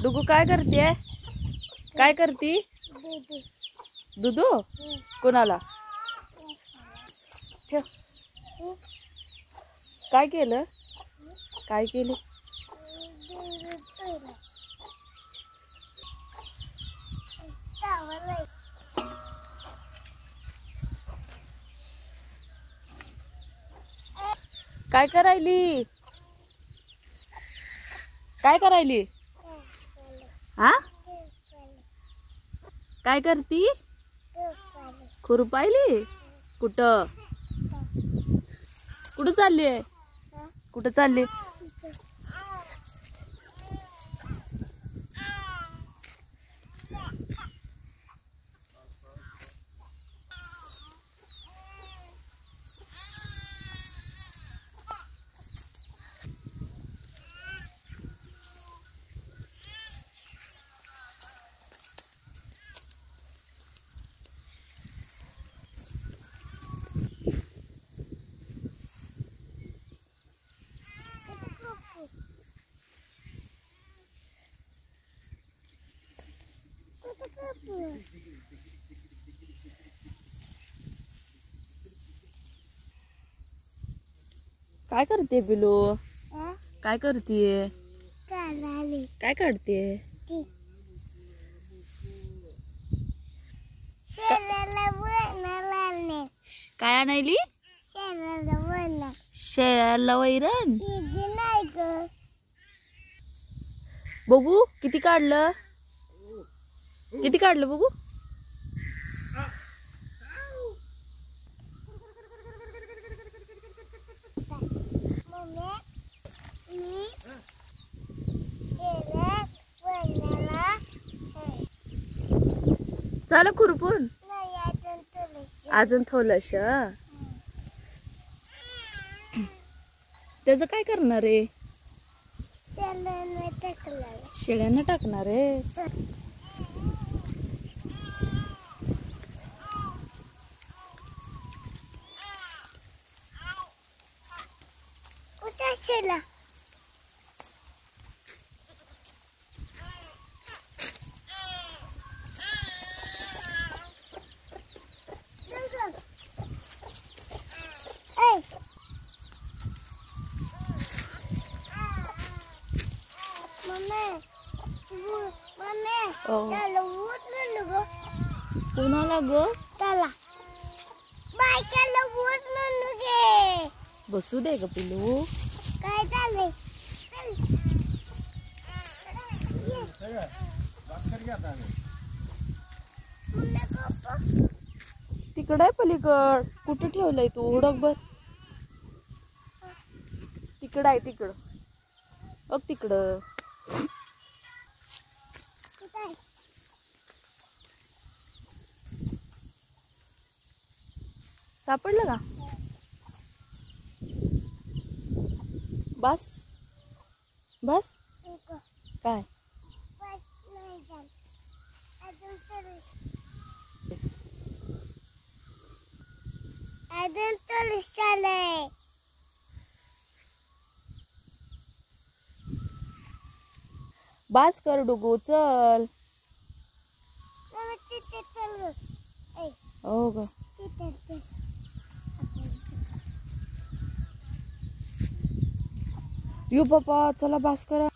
डुगू काय करते? काय करती? दुधू कोणाला ठेव. काय केलं? काय केलं? काय करायली? काय करायली? हा काय करती? खुरपायली? कुठं कुठं चालली आहे? कुठं चालली? काय करते पिलू? काय करतीये? काय काढते? काय आणायली? शेळ्याला वैरण. बघू किती काढलं? किती काढलं बघू? झालं खुरपून? अजून थोडंस. त्याचं काय करणार आहे? शेळ्यांना टाकणार आहे. कोणाला ग? बसू दे ग पिलू. काय झालंय? तिकड आहे पलीकड. कुठं ठेवलंय तू? हुडक बर. तिकड आहे तिकड. बघ तिकडं. सापडलं का? बस बस. काय? बास कर डुगू, चल. हो ग. यो बाबा चला बास करा.